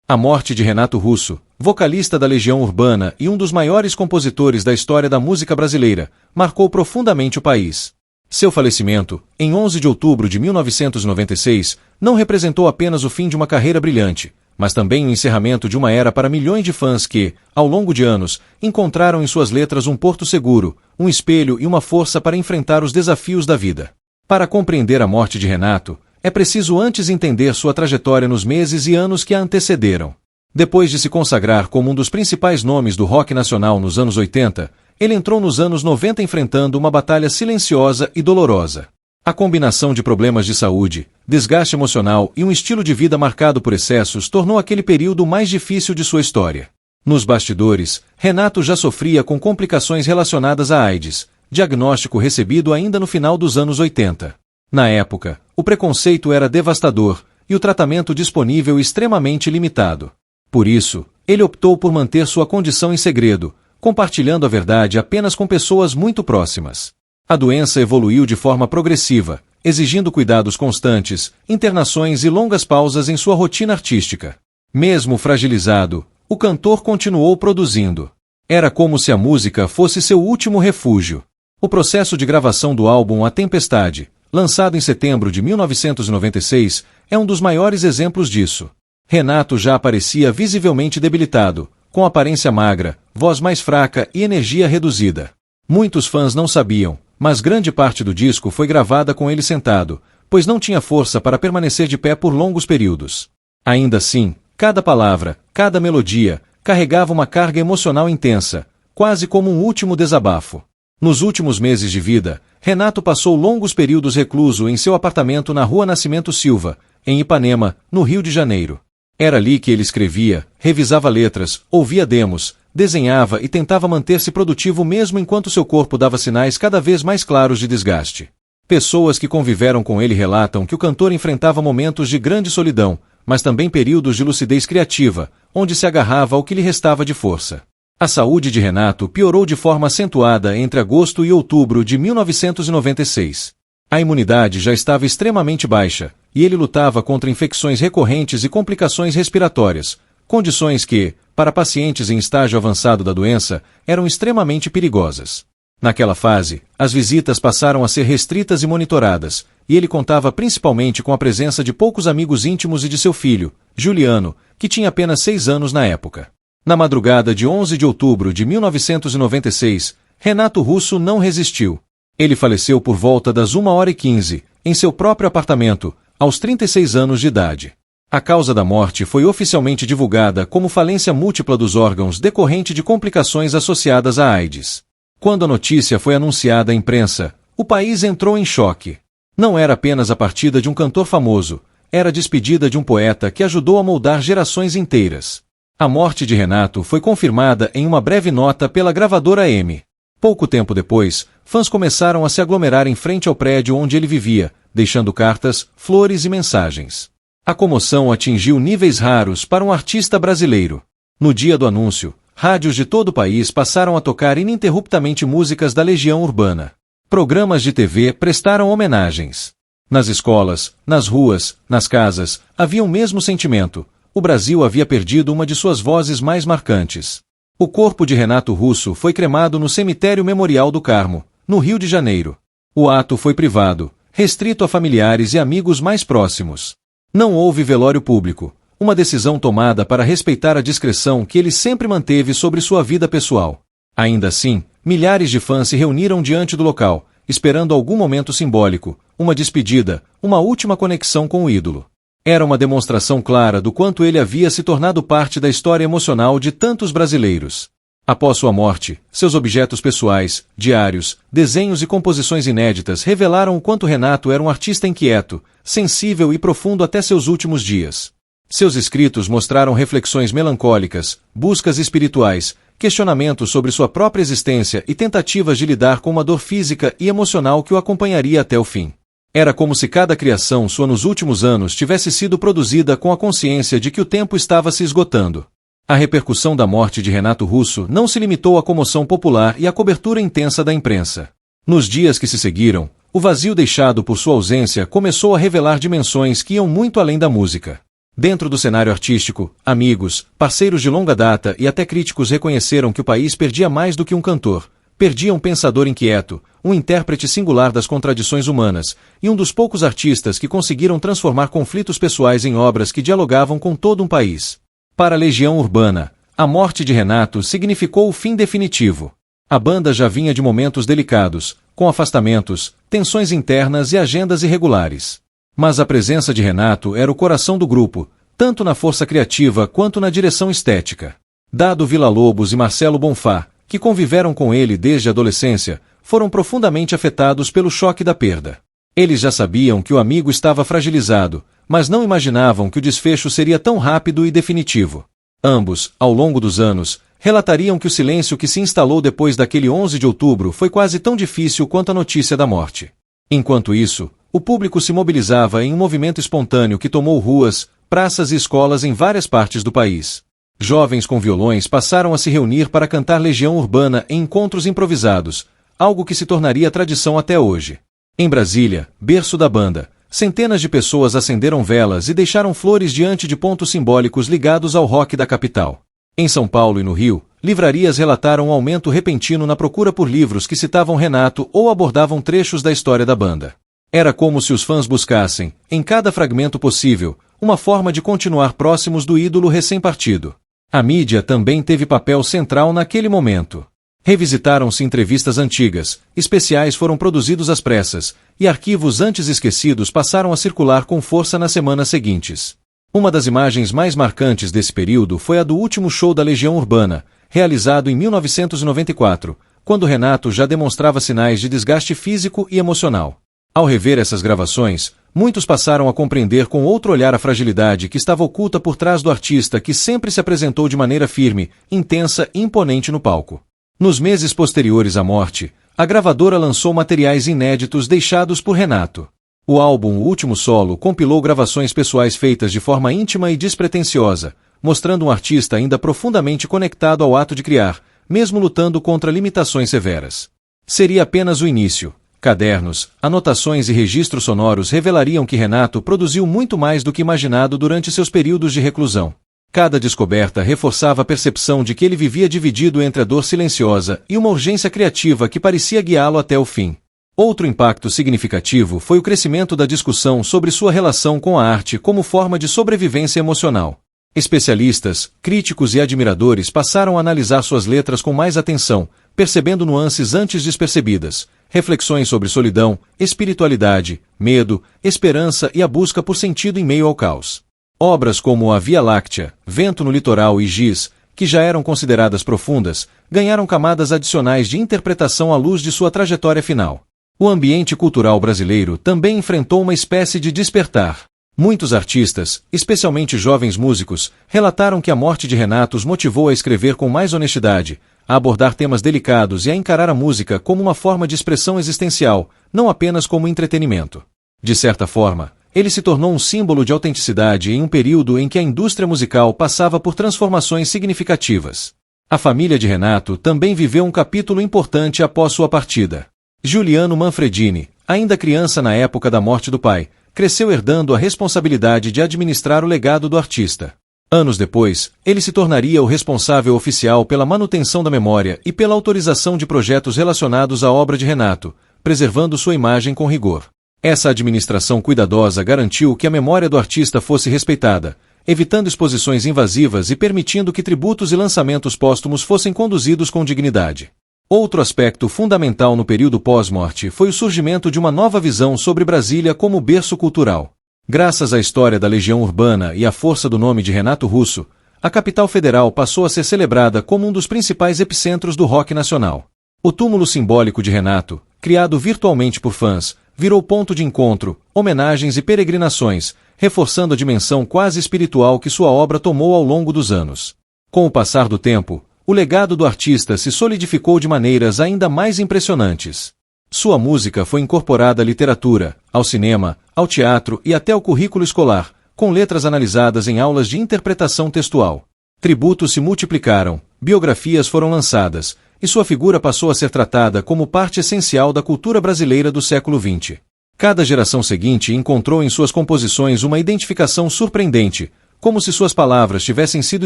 A morte de Renato Russo, vocalista da Legião Urbana e um dos maiores compositores da história da música brasileira, marcou profundamente o país. Seu falecimento, em 11 de outubro de 1996, não representou apenas o fim de uma carreira brilhante, mas também o encerramento de uma era para milhões de fãs que, ao longo de anos, encontraram em suas letras um porto seguro, um espelho e uma força para enfrentar os desafios da vida. Para compreender a morte de Renato, é preciso antes entender sua trajetória nos meses e anos que a antecederam. Depois de se consagrar como um dos principais nomes do rock nacional nos anos 80, ele entrou nos anos 90 enfrentando uma batalha silenciosa e dolorosa. A combinação de problemas de saúde, desgaste emocional e um estilo de vida marcado por excessos tornou aquele período mais difícil de sua história. Nos bastidores, Renato já sofria com complicações relacionadas à AIDS, diagnóstico recebido ainda no final dos anos 80. Na época, o preconceito era devastador e o tratamento disponível extremamente limitado. Por isso, ele optou por manter sua condição em segredo, compartilhando a verdade apenas com pessoas muito próximas. A doença evoluiu de forma progressiva, exigindo cuidados constantes, internações e longas pausas em sua rotina artística. Mesmo fragilizado, o cantor continuou produzindo. Era como se a música fosse seu último refúgio. O processo de gravação do álbum A Tempestade, lançado em setembro de 1996, é um dos maiores exemplos disso. Renato já aparecia visivelmente debilitado, com aparência magra, voz mais fraca e energia reduzida. Muitos fãs não sabiam, mas grande parte do disco foi gravada com ele sentado, pois não tinha força para permanecer de pé por longos períodos. Ainda assim, cada palavra, cada melodia, carregava uma carga emocional intensa, quase como um último desabafo. Nos últimos meses de vida, Renato passou longos períodos recluso em seu apartamento na Rua Nascimento Silva, em Ipanema, no Rio de Janeiro. Era ali que ele escrevia, revisava letras, ouvia demos, desenhava e tentava manter-se produtivo mesmo enquanto seu corpo dava sinais cada vez mais claros de desgaste. Pessoas que conviveram com ele relatam que o cantor enfrentava momentos de grande solidão, mas também períodos de lucidez criativa, onde se agarrava ao que lhe restava de força. A saúde de Renato piorou de forma acentuada entre agosto e outubro de 1996. A imunidade já estava extremamente baixa, e ele lutava contra infecções recorrentes e complicações respiratórias, condições que, para pacientes em estágio avançado da doença, eram extremamente perigosas. Naquela fase, as visitas passaram a ser restritas e monitoradas, e ele contava principalmente com a presença de poucos amigos íntimos e de seu filho, Juliano, que tinha apenas 6 anos na época. Na madrugada de 11 de outubro de 1996, Renato Russo não resistiu. Ele faleceu por volta das 1h15, em seu próprio apartamento, aos 36 anos de idade. A causa da morte foi oficialmente divulgada como falência múltipla dos órgãos decorrente de complicações associadas à AIDS. Quando a notícia foi anunciada à imprensa, o país entrou em choque. Não era apenas a partida de um cantor famoso, era a despedida de um poeta que ajudou a moldar gerações inteiras. A morte de Renato foi confirmada em uma breve nota pela gravadora M. Pouco tempo depois, fãs começaram a se aglomerar em frente ao prédio onde ele vivia, deixando cartas, flores e mensagens. A comoção atingiu níveis raros para um artista brasileiro. No dia do anúncio, rádios de todo o país passaram a tocar ininterruptamente músicas da Legião Urbana. Programas de TV prestaram homenagens. Nas escolas, nas ruas, nas casas, havia o mesmo sentimento. O Brasil havia perdido uma de suas vozes mais marcantes. O corpo de Renato Russo foi cremado no Cemitério Memorial do Carmo, no Rio de Janeiro. O ato foi privado, restrito a familiares e amigos mais próximos. Não houve velório público, uma decisão tomada para respeitar a discrição que ele sempre manteve sobre sua vida pessoal. Ainda assim, milhares de fãs se reuniram diante do local, esperando algum momento simbólico, uma despedida, uma última conexão com o ídolo. Era uma demonstração clara do quanto ele havia se tornado parte da história emocional de tantos brasileiros. Após sua morte, seus objetos pessoais, diários, desenhos e composições inéditas revelaram o quanto Renato era um artista inquieto, sensível e profundo até seus últimos dias. Seus escritos mostraram reflexões melancólicas, buscas espirituais, questionamentos sobre sua própria existência e tentativas de lidar com uma dor física e emocional que o acompanharia até o fim. Era como se cada criação sua nos últimos anos tivesse sido produzida com a consciência de que o tempo estava se esgotando. A repercussão da morte de Renato Russo não se limitou à comoção popular e à cobertura intensa da imprensa. Nos dias que se seguiram, o vazio deixado por sua ausência começou a revelar dimensões que iam muito além da música. Dentro do cenário artístico, amigos, parceiros de longa data e até críticos reconheceram que o país perdia mais do que um cantor. Perdia um pensador inquieto, um intérprete singular das contradições humanas, e um dos poucos artistas que conseguiram transformar conflitos pessoais em obras que dialogavam com todo um país. Para a Legião Urbana, a morte de Renato significou o fim definitivo. A banda já vinha de momentos delicados, com afastamentos, tensões internas e agendas irregulares. Mas a presença de Renato era o coração do grupo, tanto na força criativa quanto na direção estética. Dado Villa-Lobos e Marcelo Bonfá, que conviveram com ele desde a adolescência, foram profundamente afetados pelo choque da perda. Eles já sabiam que o amigo estava fragilizado, mas não imaginavam que o desfecho seria tão rápido e definitivo. Ambos, ao longo dos anos, relatariam que o silêncio que se instalou depois daquele 11 de outubro foi quase tão difícil quanto a notícia da morte. Enquanto isso, o público se mobilizava em um movimento espontâneo que tomou ruas, praças e escolas em várias partes do país. Jovens com violões passaram a se reunir para cantar Legião Urbana em encontros improvisados, algo que se tornaria tradição até hoje. Em Brasília, berço da banda, centenas de pessoas acenderam velas e deixaram flores diante de pontos simbólicos ligados ao rock da capital. Em São Paulo e no Rio, livrarias relataram um aumento repentino na procura por livros que citavam Renato ou abordavam trechos da história da banda. Era como se os fãs buscassem, em cada fragmento possível, uma forma de continuar próximos do ídolo recém-partido. A mídia também teve papel central naquele momento. Revisitaram-se entrevistas antigas, especiais foram produzidos às pressas, e arquivos antes esquecidos passaram a circular com força nas semanas seguintes. Uma das imagens mais marcantes desse período foi a do último show da Legião Urbana, realizado em 1994, quando Renato já demonstrava sinais de desgaste físico e emocional. Ao rever essas gravações, muitos passaram a compreender com outro olhar a fragilidade que estava oculta por trás do artista que sempre se apresentou de maneira firme, intensa e imponente no palco. Nos meses posteriores à morte, a gravadora lançou materiais inéditos deixados por Renato. O álbum O Último Solo compilou gravações pessoais feitas de forma íntima e despretensiosa, mostrando um artista ainda profundamente conectado ao ato de criar, mesmo lutando contra limitações severas. Seria apenas o início. Cadernos, anotações e registros sonoros revelariam que Renato produziu muito mais do que imaginado durante seus períodos de reclusão. Cada descoberta reforçava a percepção de que ele vivia dividido entre a dor silenciosa e uma urgência criativa que parecia guiá-lo até o fim. Outro impacto significativo foi o crescimento da discussão sobre sua relação com a arte como forma de sobrevivência emocional. Especialistas, críticos e admiradores passaram a analisar suas letras com mais atenção, percebendo nuances antes despercebidas, reflexões sobre solidão, espiritualidade, medo, esperança e a busca por sentido em meio ao caos. Obras como A Via Láctea, Vento no Litoral e Giz, que já eram consideradas profundas, ganharam camadas adicionais de interpretação à luz de sua trajetória final. O ambiente cultural brasileiro também enfrentou uma espécie de despertar. Muitos artistas, especialmente jovens músicos, relataram que a morte de Renato os motivou a escrever com mais honestidade, a abordar temas delicados e a encarar a música como uma forma de expressão existencial, não apenas como entretenimento. De certa forma, ele se tornou um símbolo de autenticidade em um período em que a indústria musical passava por transformações significativas. A família de Renato também viveu um capítulo importante após sua partida. Giuliano Manfredini, ainda criança na época da morte do pai, cresceu herdando a responsabilidade de administrar o legado do artista. Anos depois, ele se tornaria o responsável oficial pela manutenção da memória e pela autorização de projetos relacionados à obra de Renato, preservando sua imagem com rigor. Essa administração cuidadosa garantiu que a memória do artista fosse respeitada, evitando exposições invasivas e permitindo que tributos e lançamentos póstumos fossem conduzidos com dignidade. Outro aspecto fundamental no período pós-morte foi o surgimento de uma nova visão sobre Brasília como berço cultural. Graças à história da Legião Urbana e à força do nome de Renato Russo, a capital federal passou a ser celebrada como um dos principais epicentros do rock nacional. O túmulo simbólico de Renato, criado virtualmente por fãs, virou ponto de encontro, homenagens e peregrinações, reforçando a dimensão quase espiritual que sua obra tomou ao longo dos anos. Com o passar do tempo, o legado do artista se solidificou de maneiras ainda mais impressionantes. Sua música foi incorporada à literatura, ao cinema, ao teatro e até ao currículo escolar, com letras analisadas em aulas de interpretação textual. Tributos se multiplicaram, biografias foram lançadas, e sua figura passou a ser tratada como parte essencial da cultura brasileira do século XX. Cada geração seguinte encontrou em suas composições uma identificação surpreendente, como se suas palavras tivessem sido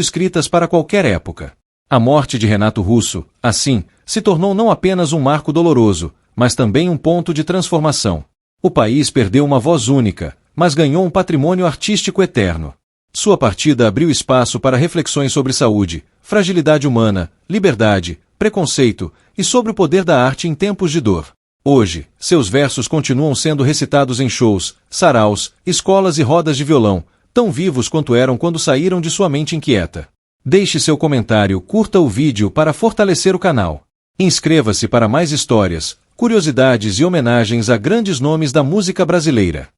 escritas para qualquer época. A morte de Renato Russo, assim, se tornou não apenas um marco doloroso, mas também um ponto de transformação. O país perdeu uma voz única, mas ganhou um patrimônio artístico eterno. Sua partida abriu espaço para reflexões sobre saúde, fragilidade humana, liberdade, preconceito e sobre o poder da arte em tempos de dor. Hoje, seus versos continuam sendo recitados em shows, saraus, escolas e rodas de violão, tão vivos quanto eram quando saíram de sua mente inquieta. Deixe seu comentário, curta o vídeo para fortalecer o canal. Inscreva-se para mais histórias, curiosidades e homenagens a grandes nomes da música brasileira.